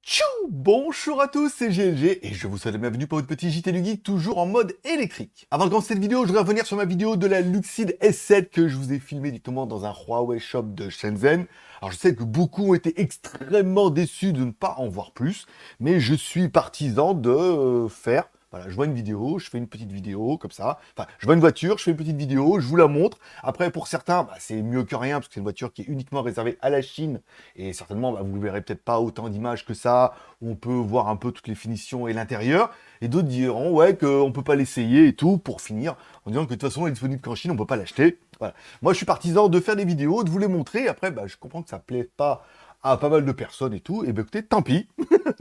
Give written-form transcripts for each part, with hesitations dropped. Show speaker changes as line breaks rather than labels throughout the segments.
Tchou! Bonjour à tous, c'est GLG et je vous souhaite la bienvenue pour votre petit JT du Geek, toujours en mode électrique. Avant de commencer cette vidéo, je voudrais revenir sur ma vidéo de la Luxid S7 que je vous ai filmée directement dans un Huawei Shop de Shenzhen. Alors je sais que beaucoup ont été extrêmement déçus de ne pas en voir plus, mais je suis partisan de faire... Voilà, je vois une vidéo, je fais une petite vidéo comme ça. Enfin, je vois une voiture, je fais une petite vidéo, je vous la montre. Après, pour certains, c'est mieux que rien parce que c'est une voiture qui est uniquement réservée à la Chine. Et certainement, vous ne verrez peut-être pas autant d'images que ça, où on peut voir un peu toutes les finitions et l'intérieur. Et d'autres diront, ouais, qu'on ne peut pas l'essayer et tout, pour finir, en disant que de toute façon, elle est disponible qu'en Chine, on ne peut pas l'acheter. Voilà. Moi, je suis partisan de faire des vidéos, de vous les montrer. Après, je comprends que ça ne plaît pas à pas mal de personnes et tout. Et écoutez, tant pis.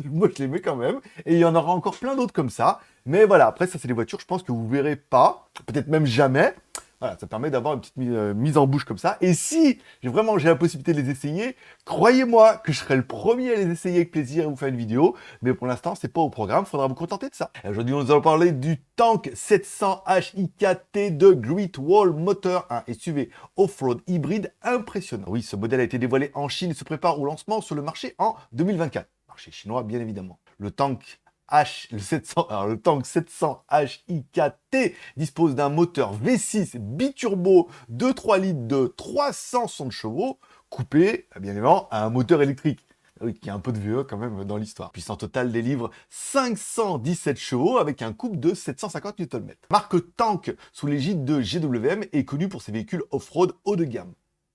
Moi, je les mets quand même. Et il y en aura encore plein d'autres comme ça. Mais voilà, après, ça, c'est des voitures, je pense que vous verrez pas, peut-être même jamais. Voilà, ça permet d'avoir une petite mise en bouche comme ça. Et si j'ai la possibilité de les essayer, croyez-moi que je serai le premier à les essayer avec plaisir et vous faire une vidéo. Mais pour l'instant, c'est pas au programme, faudra vous contenter de ça. Et aujourd'hui, nous allons parler du Tank 700H IKT de Great Wall Motor, un SUV off-road hybride impressionnant. Oui, ce modèle a été dévoilé en Chine et se prépare au lancement sur le marché en 2024. Marché chinois, bien évidemment. Le Tank 700H IKT dispose d'un moteur V6 biturbo de 3 litres de 360 chevaux, coupé, bien évidemment, à un moteur électrique. Oui, qui a un peu de vieux quand même dans l'histoire. Puissance totale délivre 517 chevaux avec un couple de 750 Nm. Marque Tank sous l'égide de GWM est connue pour ses véhicules off-road haut de gamme.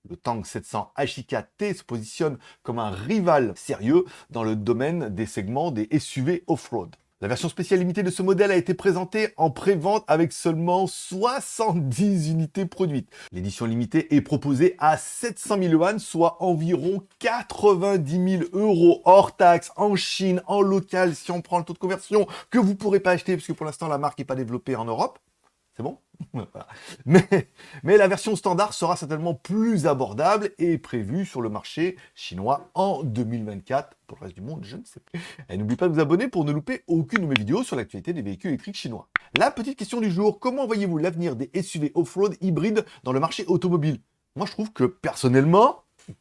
Le Tank 700 HIKT se positionne comme un rival sérieux dans le domaine des segments des SUV off-road. La version spéciale limitée de ce modèle a été présentée en pré-vente avec seulement 70 unités produites. L'édition limitée est proposée à 700 000 yuan, soit environ 90 000 euros hors taxe en Chine, en local, si on prend le taux de conversion, que vous ne pourrez pas acheter parce que pour l'instant la marque n'est pas développée en Europe. C'est bon? Voilà. Mais la version standard sera certainement plus abordable et prévue sur le marché chinois en 2024. Pour le reste du monde, je ne sais pas. Et n'oubliez pas de vous abonner pour ne louper aucune de mes vidéos sur l'actualité des véhicules électriques chinois. La petite question du jour, comment voyez-vous l'avenir des SUV off-road hybrides dans le marché automobile? Moi, je trouve que personnellement, je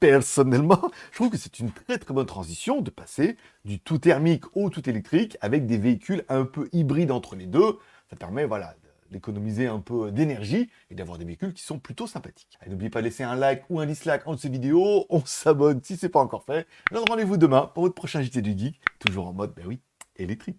trouve que c'est une très très bonne transition de passer du tout thermique au tout électrique avec des véhicules un peu hybrides entre les deux. Ça permet, voilà, d'économiser un peu d'énergie et d'avoir des véhicules qui sont plutôt sympathiques. N'oubliez pas de laisser un like ou un dislike en dessous de cette vidéo, on s'abonne si c'est pas encore fait. Je vous donne rendez-vous demain pour votre prochain JT du Geek, toujours en mode, électrique.